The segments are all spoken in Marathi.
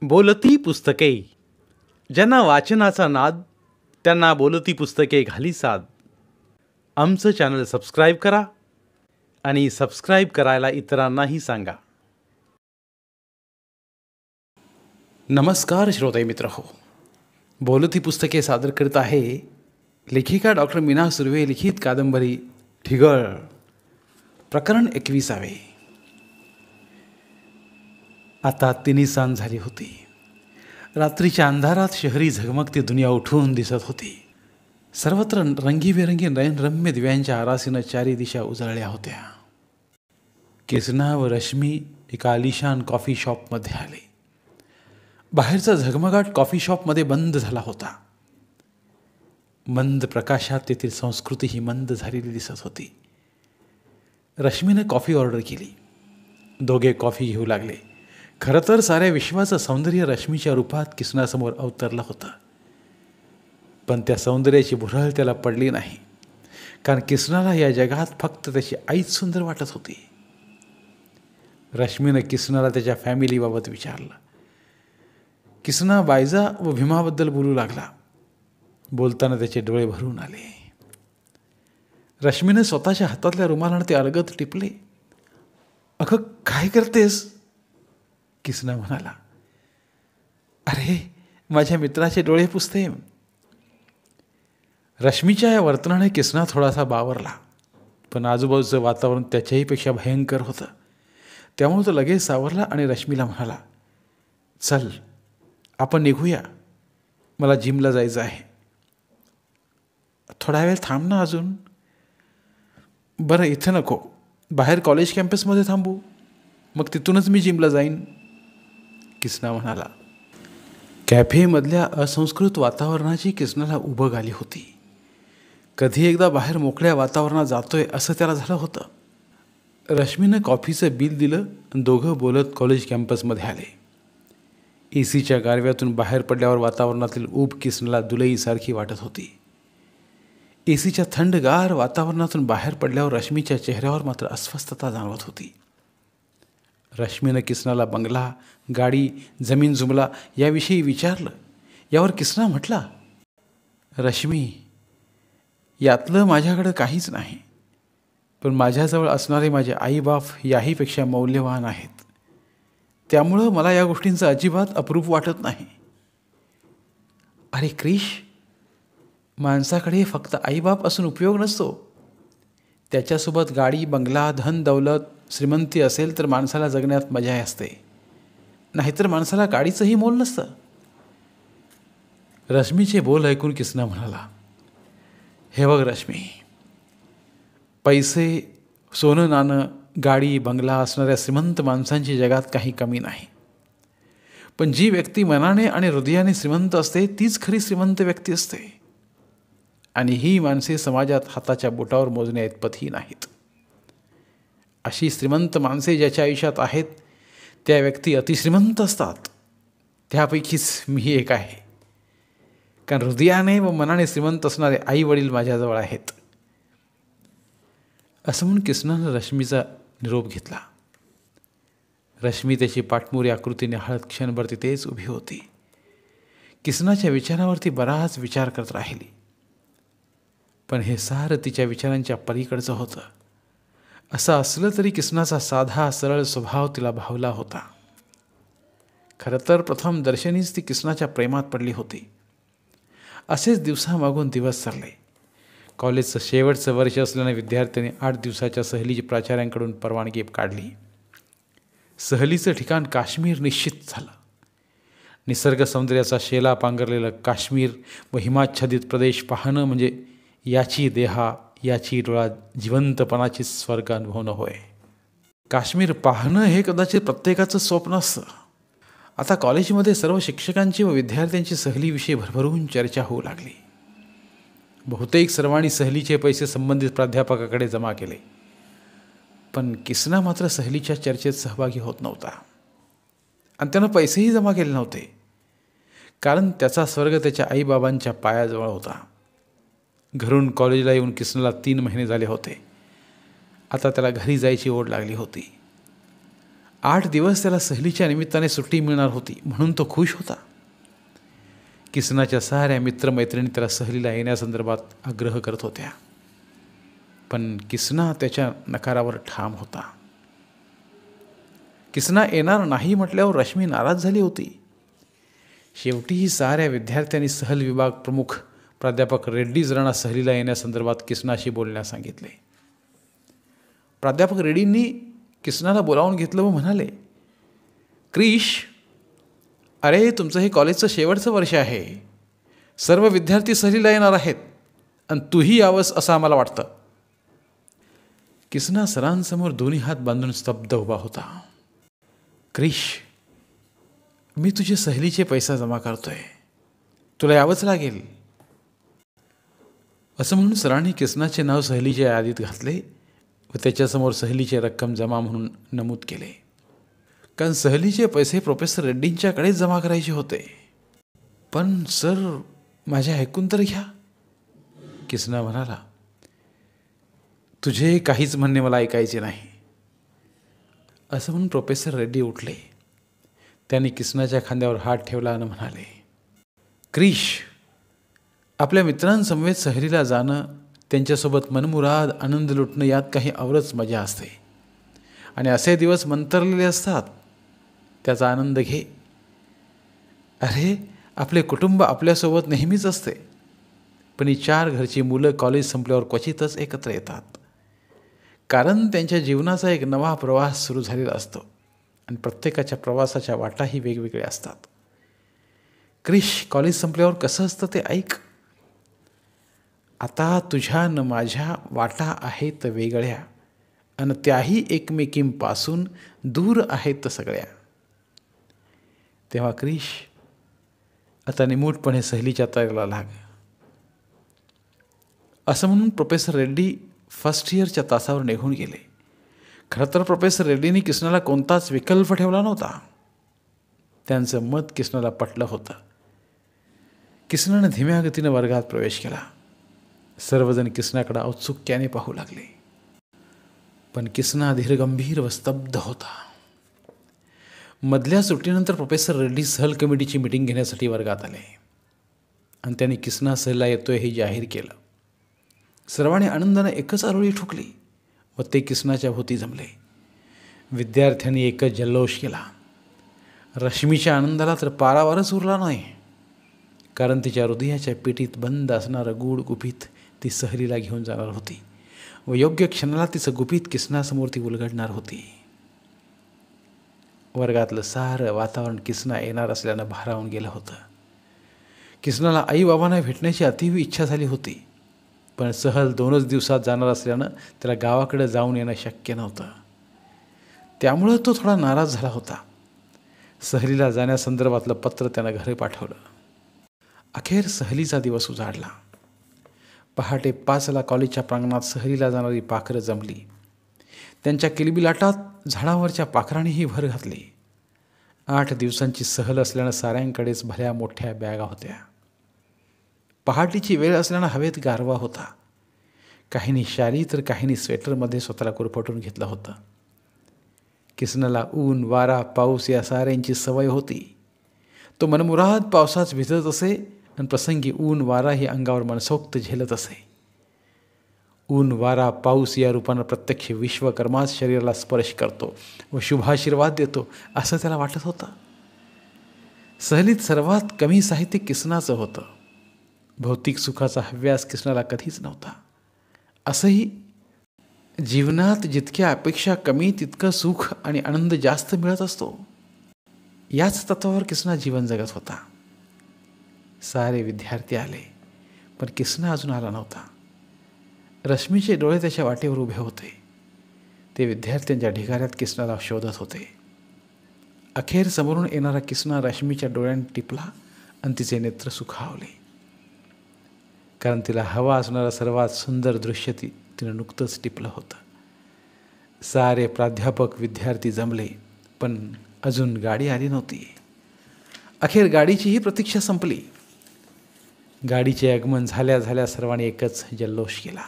बोलती पुस्तके. ज्यांना वाचनाचा नाद त्यांना बोलती पुस्तके घाली साद. आमचं चॅनल सबस्क्राईब करा आणि सबस्क्राईब करायला इतरांनाही सांगा. नमस्कार श्रोते मित्र हो, बोलती पुस्तके सादर करीत आहे लेखिका डॉक्टर मीना सुर्वे लिखित कादंबरी ठिगळ, प्रकरण 21. आता तिन्ही सांज झाली होती. रात्रीच्या अंधारात शहरी झगमगती दुनिया उठून दिसत होती. सर्वत्र रंगीबेरंगी नयनरम्य दिव्यांच्या आरासीनं चारी दिशा उजळल्या होत्या. किसना व रश्मी एका आलिशान कॉफी शॉपमध्ये आले. बाहेरचा झगमगाट कॉफी शॉपमध्ये बंद झाला होता. मंद प्रकाशात तेथील संस्कृती ही मंद झालेली दिसत होती. रश्मीने कॉफी ऑर्डर केली. दोघे कॉफी घेऊ लागले. खरं तर साऱ्या विश्वाचं सौंदर्य रश्मीच्या रूपात किसनासमोर अवतरलं होतं, पण त्या सौंदर्याची भुरळ त्याला पडली नाही, कारण किसनाला या जगात फक्त त्याची आईच सुंदर वाटत होती. रश्मीनं किसनाला त्याच्या फॅमिलीबाबत विचारलं. किसना बायजा व भीमाबद्दल बोलू लागला. बोलताना त्याचे डोळे भरून आले. रश्मीने स्वतःच्या हातातल्या रुमालानं ते अलगद टिपले. अगं काय करतेस? किसना म्हणाला. अरे माझ्या मित्राचे डोळे पुसते. रश्मीच्या या वर्तनाने किसना थोडासा बावरला, पण आजूबाजूचं वातावरण त्याच्याहीपेक्षा भयंकर होतं. त्यामुळे तो लगेच सावरला आणि रश्मीला म्हणाला, चल आपण निघूया, मला जिमला जायचं आहे. थोडा वेळ थांब ना अजून. बरं इथं नको, बाहेर कॉलेज कॅम्पसमध्ये थांबू, मग तिथूनच मी जिमला जाईन, किसना म्हणाला. कॅफेमधल्या असंस्कृत वातावरणाची किसनाला उबग आली होती. कधी एकदा बाहेर मोकळ्या वातावरणात जातोय असं त्याला झालं होतं. रश्मीनं कॉफीचं बिल दिलं. दोघं बोलत कॉलेज कॅम्पसमध्ये आले. एसीच्या गारव्यातून बाहेर पडल्यावर वातावरणातील ऊब किसनाला दुलईसारखी वाटत होती. एसीच्या थंडगार वातावरणातून बाहेर पडल्यावर रश्मीच्या चेहऱ्यावर मात्र अस्वस्थता जाणवत होती. रश्मीनं किसनाला बंगला, गाडी, जमीन जुमला याविषयी विचारलं. यावर किसना म्हटला, रश्मी, यातलं माझ्याकडं काहीच नाही, पण माझ्याजवळ असणारे माझे आईबाप याहीपेक्षा मौल्यवान आहेत. त्यामुळं मला या गोष्टींचं अजिबात अप्रूप वाटत नाही. अरे क्रिश, माणसाकडे फक्त आईबाप असून उपयोग नसतो. त्याच्यासोबत गाडी, बंगला, धन दौलत, श्रीमंती असेल तर माणसाला जगण्यात मजा असते, नाहीतर माणसाला गाडीचंही मोल नसतं. रश्मीचे बोल ऐकून किसना म्हणाला, हे बघ रश्मी, पैसे, सोनं नाणं, गाडी, बंगला असणाऱ्या श्रीमंत माणसांची जगात काही कमी नाही, पण जी व्यक्ती मनाने आणि हृदयाने श्रीमंत असते तीच खरी श्रीमंत व्यक्ती असते. आणि ही माणसे समाजात हाताच्या बोटावर मोजण्या इतपतही नाहीत. अशी श्रीमंत माणसे ज्याच्या आयुष्यात आहेत त्या व्यक्ती अतिश्रीमंत असतात. त्यापैकीच मी एक आहे, कारण हृदयाने व मनाने श्रीमंत असणारे आई वडील माझ्याजवळ आहेत. असं म्हणून किसनानं रश्मीचा निरोप घेतला. रश्मी त्याची पाठमोरी आकृतीने हळद क्षणभर तिथेच उभी होती. किसनाच्या विचारावरती बराच विचार करत राहिली, पण हे सारं तिच्या विचारांच्या पलीकडचं होतं. असं असलं तरी किसनाचा साधा सरळ स्वभाव तिला भावला होता. खरं तर प्रथम दर्शनीच ती किसनाच्या प्रेमात पडली होती. असेच दिवसामागून दिवस चालले. कॉलेजचं शेवटचं वर्ष असल्याने विद्यार्थ्यांनी 8 दिवसाच्या सहलीची प्राचार्यांकडून परवानगी काढली. सहलीचं ठिकाण काश्मीर निश्चित झालं. निसर्ग सौंदर्याचा शेला पांघरलेलं काश्मीर व हिमाच्छादित प्रदेश पाहणं म्हणजे याची देहा, याची डोळा जिवंतपणाची स्वर्ग अनुभवणं होय. काश्मीर पाहणं हे कदाचित प्रत्येकाचं स्वप्न असतं. आता कॉलेजमध्ये सर्व शिक्षकांची व विद्यार्थ्यांची सहलीविषयी भरभरून चर्चा होऊ लागली. बहुतेक सर्वांनी सहलीचे पैसे संबंधित प्राध्यापकाकडे जमा केले, पण किसना मात्र सहलीच्या चर्चेत सहभागी होत नव्हता. आणि त्यानं पैसेही जमा केले नव्हते, कारण त्याचा स्वर्ग त्याच्या आईबाबांच्या पायाजवळ होता. घरून कॉलेजला येऊन किसनाला 3 महिने झाले होते. आता त्याला घरी जायची ओढ लागली होती. 8 दिवस त्याला सहलीच्या निमित्ताने सुट्टी मिळणार होती म्हणून तो खुश होता. किसनाच्या साऱ्या मित्रमैत्रिणी त्याला सहलीला येण्यासंदर्भात आग्रह करत होत्या, पण किसना त्याच्या नकारावर ठाम होता. किसना येणार नाही म्हटल्यावर रश्मी नाराज झाली होती. शेवटी साऱ्या विद्यार्थ्यांनी सहल विभाग प्रमुख प्राध्यापक रेड्डी जरांना सहलीला येण्यासंदर्भात किसनाशी बोलण्यास सांगितले. प्राध्यापक रेड्डींनी किसनाला बोलावून घेतलं व म्हणाले, क्रिश, अरे तुमचं हे कॉलेजचं शेवटचं वर्ष आहे. सर्व विद्यार्थी सहलीला येणार आहेत आणि तूही यावंस असं आम्हाला वाटतं. किसना सरांसमोर दोन्ही हात बांधून स्तब्ध उभा होता. क्रिश, मी तुझे सहलीचे पैसा जमा करतोय, तुला यावंच लागेल. असं म्हणून सरांनी किसनाचे नाव सहलीच्या यादीत घातले व त्याच्यासमोर सहलीची रक्कम जमा म्हणून नमूद केले. कारण सहलीचे पैसे प्रोफेसर रेड्डींच्याकडेच जमा करायचे होते. पण सर, माझे ऐकून तर घ्या, किसना म्हणाला. तुझे काहीच म्हणणे मला ऐकायचे नाही. असं म्हणून प्रोफेसर रेड्डी उठले. त्यांनी किसनाच्या खांद्यावर हात ठेवला आणि म्हणाले, क्रिश, आपल्या मित्रांसमवेत सहलीला जाणं, त्यांच्यासोबत मनमुराद आनंद लुटणं यात काही औरच मजा असते आणि असे दिवस मंतरलेले असतात. त्याचा आनंद घे. अरे, आपले कुटुंब आपल्यासोबत नेहमीच असते, पण ही 4 घरची मुलं कॉलेज संपल्यावर क्वचितच एकत्र येतात. कारण त्यांच्या जीवनाचा एक नवा प्रवास सुरू झालेला असतो आणि प्रत्येकाच्या प्रवासाच्या वाटाही वेगवेगळ्या असतात. क्रिश, कॉलेज संपल्यावर कसं असतं ते ऐक. आता तुझ्या न माझ्या वाटा आहेत वेगळ्या आणि त्याही एकमेकींपासून दूर आहेत सगळ्या. तेव्हा क्रिश, आता निमूटपणे सहलीच्या तयारीला लाग. असं म्हणून प्रोफेसर रेड्डी फर्स्ट इयरच्या तासावर निघून गेले. खरं तर प्रोफेसर रेड्डींनी किसनाला कोणताच विकल्प ठेवला नव्हता. त्यांचं मत किसनाला पटलं होतं. किसनानं धीम्या गतीनं वर्गात प्रवेश केला. सर्वजण किसनाकडे औत्सुक्याने पाहू लागले, पण किसना धीरगंभीर व स्तब्ध होता. मधल्या सुट्टीनंतर प्रोफेसर रेड्डी सहल कमिटीची मीटिंग घेण्यासाठी वर्गात आले आणि त्यांनी किसना सहलीला येतोय हे जाहीर केलं. सर्वांनी आनंदाने एकच आरोळी ठोकली व ते किसनाच्या भोवती जमले. विद्यार्थ्यांनी एकच जल्लोष केला. रश्मीच्या आनंदाला तर पारावारच उरला नाही, कारण तिच्या हृदयाच्या पेटीत बंद असणारं गूढ गुपित ती सहलीला घेऊन जाणार होती व योग्य क्षणाला तिचं गुपित किसनासमोर ती उलगडणार होती. वर्गातलं सारं वातावरण किसना येणार असल्यानं भारावून गेलं होतं. किसनाला आईबाबांना भेटण्याची अतिवी इच्छा झाली होती, पण सहल 2च दिवसात जाणार असल्यानं त्याला गावाकडे जाऊन येणं शक्य नव्हतं. त्यामुळं तो थोडा नाराज झाला होता. सहलीला जाण्यासंदर्भातलं पत्र त्यानं घरी पाठवलं. अखेर सहलीचा दिवस उजाडला. पहाटे 5ला कॉलेजच्या प्रांगणात सहलीला जाणारी पाखरं जमली. त्यांच्या किलबिलाटात झाडावरच्या पाखरांनीही भर घातली. 8 दिवसांची सहल असल्यानं साऱ्यांकडेच भल्या मोठ्या बॅगा होत्या. पहाटेची वेळ असल्यानं हवेत गारवा होता. काहींनी शाली तर काहींनी स्वेटरमध्ये स्वतःला कुरफटून घेतलं होतं. किसनाला ऊन, वारा, पाऊस या साऱ्यांची सवय होती. तो मनमुराद पावसात भिजत असे आणि प्रसंगी ऊन, वारा ही अंगावर मनसोक्त झेलत असे. ऊन, वारा, पाऊस या रूपानं प्रत्यक्ष विश्वकर्माच शरीराला स्पर्श करतो व शुभाशीर्वाद देतो असं त्याला वाटत होतं. सहलीत सर्वात कमी साहित्य किसनाचं होतं. भौतिक सुखाचा हव्यास किसनाला कधीच नव्हता. असंही जीवनात जितक्या अपेक्षा कमी तितकं सुख आणि आनंद जास्त मिळत असतो, याच तत्वावर किसना जीवन जगत होता. सारे विद्यार्थी आले, पण किसना अजून आला नव्हता. रश्मीचे डोळे त्याच्या वाटेवर उभे होते. ते विद्यार्थ्यांच्या ढिगाऱ्यात किसनाला शोधत होते. अखेर समोरून येणारा किसना रश्मीच्या डोळ्यांनी टिपला आणि तिचे नेत्र सुखावले. कारण तिला हवा असणारं सर्वात सुंदर दृश्य तिनं नुकतंच टिपलं होतं. सारे प्राध्यापक, विद्यार्थी जमले, पण अजून गाडी आली नव्हती. अखेर गाडीचीही प्रतीक्षा संपली. गाडीचे आगमन झाल्या झाल्या सर्वांनी एकच जल्लोष केला.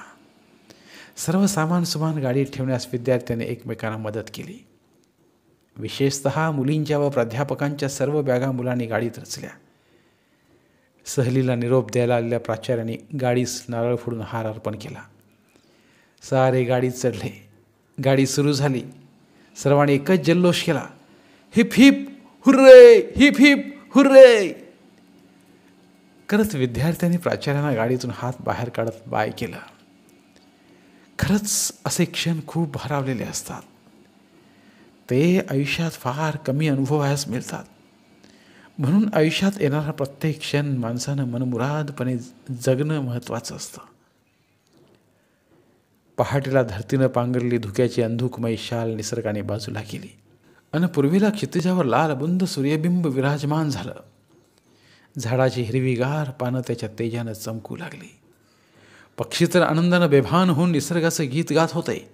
सर्व सामान सुमान गाडीत ठेवण्यास विद्यार्थ्यांनी एकमेकांना मदत केली. विशेषतः मुलींच्या व प्राध्यापकांच्या सर्व बॅगा मुलांनी गाडीत रचल्या. सहलीला निरोप द्यायला आलेल्या प्राचार्याने गाडीस नारळ फोडून हार अर्पण केला. सारे गाडीत चढले. गाडी सुरू झाली. सर्वांनी एकच जल्लोष केला. Heap heap hurray, heap heap hurray करत विद्यार्थ्यांनी प्राचार्यांना गाडीतून हात बाहेर काढत बाय केलं. खरंच असे क्षण खूप भारावलेले असतात. ते आयुष्यात फार कमी अनुभवायला मिळतात. म्हणून आयुष्यात येणारा प्रत्येक क्षण माणसानं मनमुरादपणे जगणं महत्त्वाचं असतं. पहाटेला धरतीनं पांघरली धुक्याची अंधुकमय शाल निसर्गाने बाजूला केली आणि पूर्वीला क्षितिजावर लालबुंद सूर्यबिंब विराजमान झालं. झाडाची हिरवीगार पानं त्याच्या तेजानं चमकू लागली. पक्षी तर आनंदानं बेभान होऊन निसर्गाचं गीत गात होते.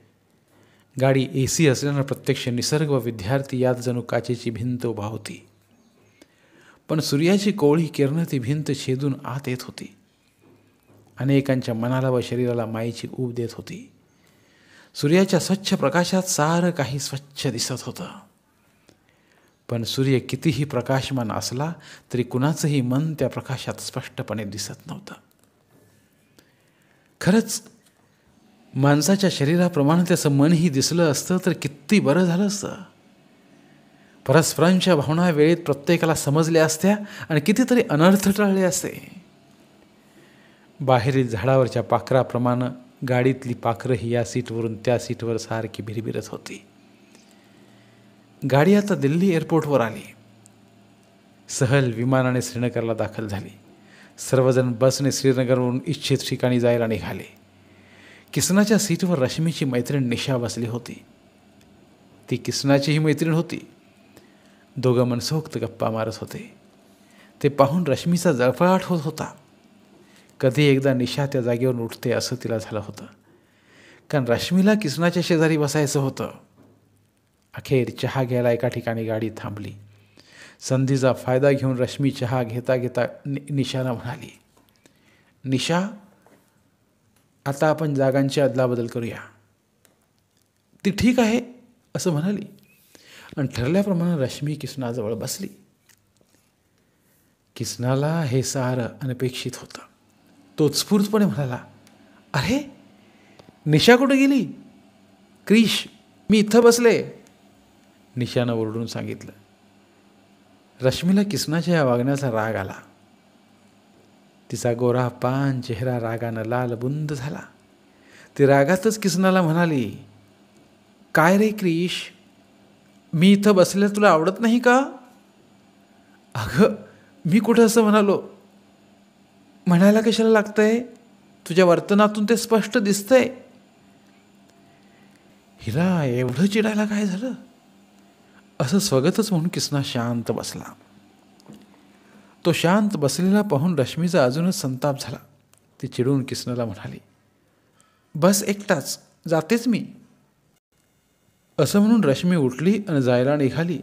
गाडी AC असल्यानं प्रत्यक्ष निसर्ग व विद्यार्थी यात जणू काचेची भिंत उभा होती. पण सूर्याची कोवळी किरणं ती भिंत छेदून आत येत होती. अनेकांच्या मनाला व शरीराला मायेची ऊब देत होती. सूर्याच्या स्वच्छ प्रकाशात सारं काही स्वच्छ दिसत होतं. पण सूर्य कितीही प्रकाशमान असला तरी कुणाचंही मन त्या प्रकाशात स्पष्टपणे दिसत नव्हतं. खरंच माणसाच्या शरीराप्रमाणे त्याचं मनही दिसलं असतं तर किती बरं झालं असतं. परस्परांच्या भावना वेळेत प्रत्येकाला समजल्या असत्या आणि कितीतरी अनर्थ टळले असते. बाहेरील झाडावरच्या पाखराप्रमाणे गाडीतली पाखरंही या सीटवरून त्या सीटवर सारखी भिरभिरत होती. गाडी आता दिल्ली एअरपोर्टवर आली. सहल विमानाने श्रीनगरला दाखल झाली. सर्वजण बसने श्रीनगरवरून इच्छित ठिकाणी जायला निघाले. किसनाच्या सीटवर रश्मीची मैत्रीण निशा बसली होती. ती किसनाचीही मैत्रीण होती. दोघं मनसोक्त गप्पा मारत होते. ते पाहून रश्मीचा जळफळाट होत होता. कधी एकदा निशा त्या जागेवरून उठते असं तिला झालं होतं. कारण रश्मीला किसनाच्या शेजारी बसायचं होतं. अखेर चहा घ्यायला एका ठिकाणी गाडी थांबली. संधीचा फायदा घेऊन रश्मी चहा घेता घेता निशाला म्हणाली, निशा, आता आपण जागांची अदलाबदल करूया. ती ठीक आहे असं म्हणाली आणि ठरल्याप्रमाणे रश्मी किसनाजवळ बसली. किसनाला हे सारं अनपेक्षित होतं. तो उत्स्फूर्तपणे म्हणाला, अरे निशा कुठे गेली? क्रिश, मी इथं बसले. निशानं ओरडून सांगितलं. रश्मीला किसनाच्या या वागण्याचा राग आला. तिचा गोरा पान चेहरा रागानं लालबुंद झाला. ती रागातच किसनाला म्हणाली, काय रे क्रिश, मी इथं बसलेलं तुला आवडत नाही का? अगं मी कुठं असं म्हणालो? म्हणायला कशाला लागतंय? तुझ्या वर्तनातून ते स्पष्ट दिसतंय. हिला एवढं चिडायला काय झालं? असं स्वगतच म्हणून किसना शांत बसला. तो शांत बसलेला पाहून रश्मीचा अजूनच संताप झाला. ती चिडून किसनाला म्हणाली, बस एकटाच, जातेच मी. असं म्हणून रश्मी उठली आणि जायला निघाली.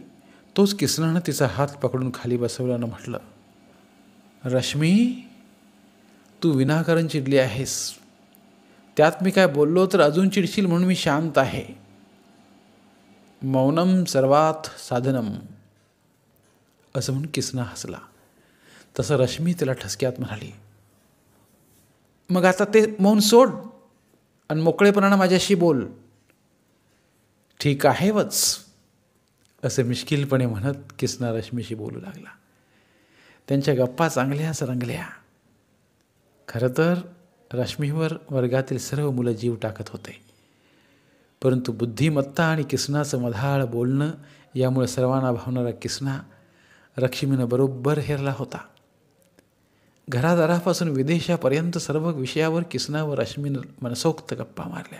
तोच किसनानं तिचा हात पकडून खाली बसवल्यानं म्हटलं, रश्मी, तू विनाकारण चिडली आहेस. त्यात मी काय बोललो तर अजून चिडशील म्हणून मी शांत आहे. मौनम सर्वात साधनम असं म्हणून किसना हसला. तसं रश्मी तिला ठसक्यात म्हणाली, मग आता ते मौन सोड आणि मोकळेपणानं माझ्याशी बोल. ठीक आहे वच असं मिश्किलपणे म्हणत किसना रश्मीशी बोलू लागला. त्यांच्या गप्पा चांगल्याच रंगल्या. खरं तर रश्मीवर वर्गातील सर्व मुलं जीव टाकत होते. परंतु बुद्धिमत्ता आणि किसनाचं मधाळ बोलणं यामुळे सर्वांना भावणारा किसना रश्मीनं बरोबर हेरला होता. घरादारापासून विदेशापर्यंत सर्व विषयावर किसना व रश्मीनं मनसोक्त गप्पा मारल्या.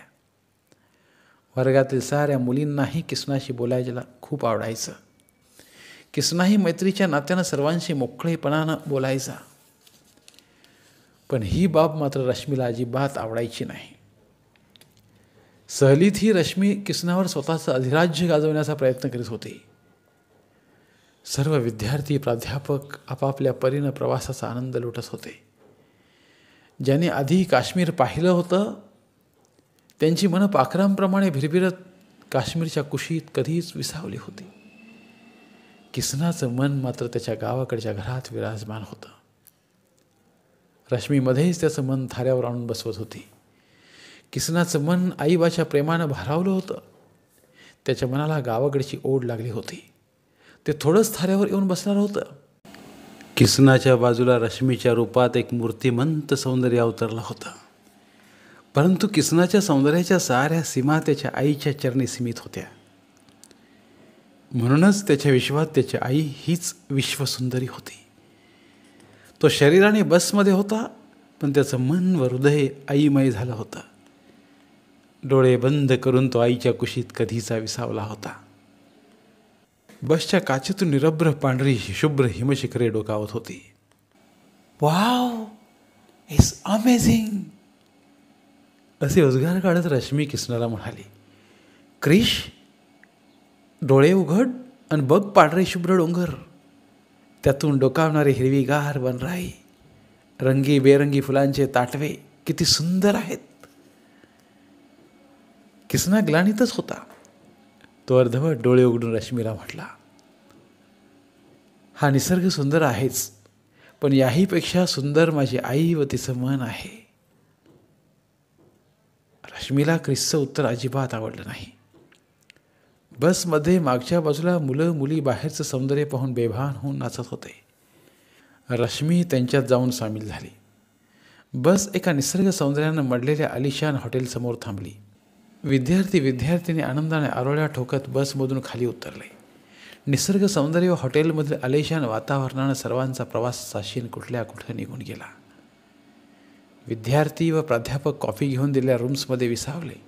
वर्गातील साऱ्या मुलींनाही किसनाशी बोलायला खूप आवडायचं. किसनाही मैत्रीच्या नात्यानं सर्वांशी मोकळेपणानं बोलायचा. पण ही बाब मात्र रश्मीला अजिबात आवडायची नाही. सहलीत ही रश्मी किसनावर स्वतःचं अधिराज्य गाजवण्याचा प्रयत्न करीत होती. सर्व विद्यार्थी प्राध्यापक आपापल्या परीनं प्रवासाचा आनंद लुटत होते. ज्याने आधी काश्मीर पाहिलं होतं त्यांची मनं पाखरांप्रमाणे भिरभिरत काश्मीरच्या कुशीत कधीच विसावली होती. किसनाचं मन मात्र त्याच्या गावाकडच्या घरात विराजमान होतं. रश्मीमध्येच त्याचं मन थाऱ्यावर आणून बसवत होती. किसनाचं मन आईबाच्या प्रेमानं भारावलं होतं. त्याच्या मनाला गावाकडची ओढ लागली होती. ते थोडंच थाऱ्यावर येऊन बसणार होतं. किसनाच्या बाजूला रश्मीच्या रूपात एक मूर्तिमंत सौंदर्य अवतरलं होतं. परंतु किसनाच्या सौंदर्याच्या साऱ्या सीमा त्याच्या आईच्या चरणी सीमित होत्या. म्हणूनच त्याच्या विश्वात त्याची आई हीच विश्वसुंदरी होती. तो शरीराने बसमध्ये होता, पण त्याचं मन व हृदय आईमय झालं होतं. डोळे बंद करून तो आईच्या कुशीत कधीचा विसावला होता. बसच्या काचेतून निरभ्र पांढरी शुभ्र हिमशिखरे डोकावत होती. वाव, इट्स अमेझिंग, असे उद्गार काढत रश्मी किसनाला म्हणाली. क्रिश, डोळे उघड आणि बघ पांढरे शुभ्र डोंगर, त्यातून डोकावणारे हिरवीगार वनराई, रंगी बेरंगी फुलांचे ताटवे किती सुंदर आहेत. किसना ग्लानीतच होता. तो अर्धवट डोळे उघडून रश्मीला म्हटला, हा निसर्ग सुंदर आहेच, पण याहीपेक्षा सुंदर माझी आई व तिचं मन आहे. रश्मीला क्रिसचं उत्तर अजिबात आवडलं नाही. बसमध्ये मागच्या बाजूला मुलं मुली बाहेरचं सौंदर्य पाहून बेभान होऊन नाचत होते. रश्मी त्यांच्यात जाऊन सामील झाली. बस एका निसर्ग सौंदर्यानं मडलेल्या आलिशान हॉटेलसमोर थांबली. विद्यार्थी आनंदाने आरोळ्या ठोकत बसमधून खाली उतरले. निसर्ग सौंदर्य व हॉटेलमधील आलिशान वातावरणानं सर्वांचा प्रवास साशीन कुठल्या कुठं निघून गेला. विद्यार्थी व प्राध्यापक कॉफी घेऊन दिलेल्या रूम्समध्ये विसावले.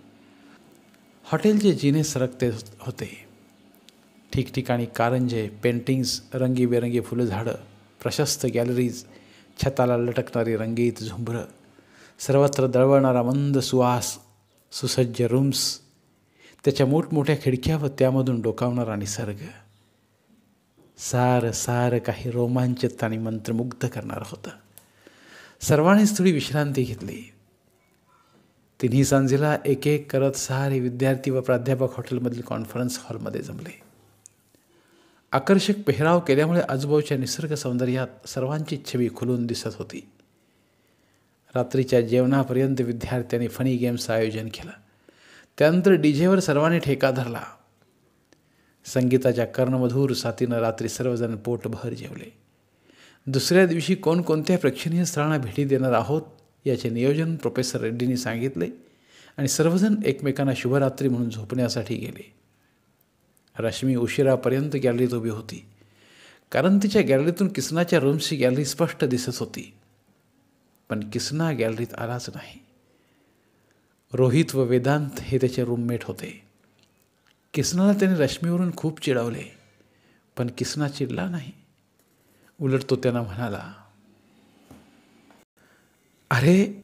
हॉटेलचे जिने सरकते होते. ठिकठिकाणी कारंजे, पेंटिंग्स, रंगीबेरंगी फुलझाडं, प्रशस्त गॅलरीज, छताला लटकणारी रंगीत झुंबरं, सर्वत्र दळवळणारा मंद सुवास, सुसज्ज रूम्स, त्याच्या मोठमोठ्या खिडक्या व त्यामधून डोकावणारा निसर्ग, सारं काही रोमांचित आणि मंत्रमुग्ध करणारं होतं. सर्वांनीच थोडी विश्रांती घेतली. तिन्ही सांजेला एक एक करत सारे विद्यार्थी व प्राध्यापक हॉटेलमधील कॉन्फरन्स हॉलमध्ये जमले. आकर्षक पेहराव केल्यामुळे आजूबाजूच्या निसर्ग सौंदर्यात सर्वांची छबी खुलून दिसत होती. रात्रीच्या जेवणापर्यंत विद्यार्थ्यांनी फनी गेम्सचं आयोजन केलं. त्यानंतर डीजेवर सर्वांनी ठेका धरला. संगीताच्या कर्णमधूर साथीनं रात्री सर्वजण पोटभर जेवले. दुसऱ्या दिवशी कोणकोणत्या प्रेक्षणीय स्थळांना भेटी देणार आहोत याचे नियोजन प्रोफेसर रेड्डींनी सांगितले आणि सर्वजण एकमेकांना शुभरात्री म्हणून झोपण्यासाठी गेले. रश्मी उशिरापर्यंत गॅलरीत उभी होती, कारण तिच्या गॅलरीतून किसनाच्या रूम्सची गॅलरी स्पष्ट दिसत होती. पण किसना गॅलरीत आलाच नाही. रोहित व वेदांत हे त्याचे रूममेट होते. किसनाला त्याने रश्मीवरून खूप चिडवले, पण किसना चिडला नाही. उलट तो त्यांना म्हणाला, अरे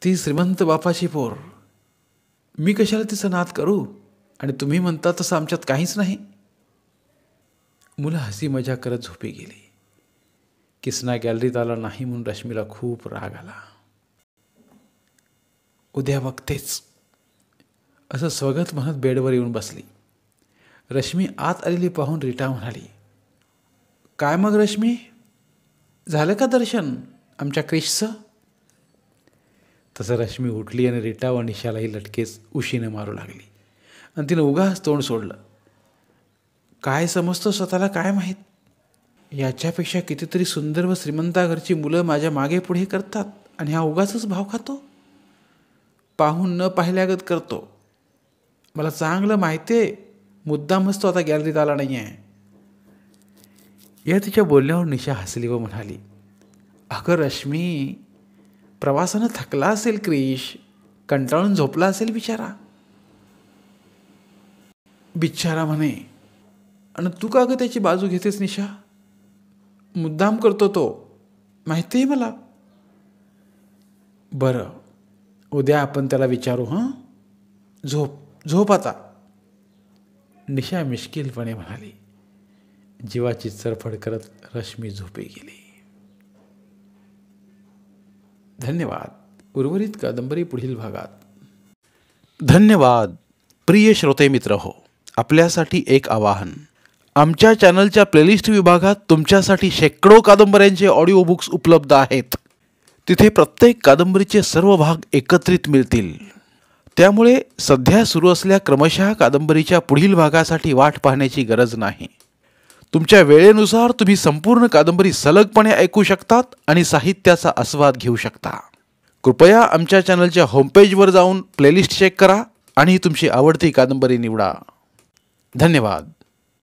ती श्रीमंत बापाची पोर, मी कशाला तिचं नाद करू, आणि तुम्ही म्हणता तसं आमच्यात काहीच नाही. मुलं हसी मजा करत झोपी गेली. किसना गॅलरीत आला नाही म्हणून रश्मीला खूप राग आला. उद्या बघतेच असं स्वगत म्हणत बेडवर येऊन बसली. रश्मी आत आलेली पाहून रीटा म्हणाली, काय मग रश्मी, झालं का दर्शन आमच्या क्रिशचं? तसं रश्मी उठली आणि रीटा व निशालाही लटकेच उशीने मारू लागली आणि तिनं उगाच तोंड सोडलं. काय समजतो स्वतःला काय माहीत, याच्यापेक्षा कितीतरी सुंदर व श्रीमंता घरची मुलं माझ्या मागे पुढे करतात आणि हा उगाचच भाव खातो, पाहून न पाहिल्यागत करतो. मला चांगलं माहिती आहे मुद्दामच तो आता गॅलरीत आला नाही आहे. या तिच्या बोलण्यावर निशा हसली व म्हणाली, अगं रश्मी, प्रवासानं थकला असेल क्रिश, कंटाळून झोपला असेल बिचारा म्हणे. आणि तू का गं त्याची बाजू घेतेस निशा? मुद्दाम करतो तो, माहिती आहे मला. बरं, उद्या आपण त्याला विचारू. हां, झोप आता, निशा मिश्किलपणे म्हणाली. जीवाची चरफड करत रश्मी झोपी गेली. धन्यवाद. उर्वरित कादंबरी पुढील भागात. धन्यवाद. प्रिय श्रोते मित्र हो, आपल्यासाठी एक आवाहन. आमच्या चॅनलच्या प्लेलिस्ट विभागात तुमच्यासाठी शेकडो कादंबऱ्यांचे ऑडिओ बुक्स उपलब्ध आहेत. तिथे प्रत्येक कादंबरीचे सर्व भाग एकत्रित मिळतील. त्यामुळे सध्या सुरू असलेल्या क्रमशः कादंबरीच्या पुढील भागासाठी वाट पाहण्याची गरज नाही. तुमच्या वेळेनुसार तुम्ही संपूर्ण कादंबरी सलगपणे ऐकू शकतात आणि साहित्याचा आस्वाद घेऊ शकता. कृपया आमच्या चॅनलच्या होमपेजवर जाऊन प्लेलिस्ट चेक करा आणि तुमची आवडती कादंबरी निवडा. धन्यवाद.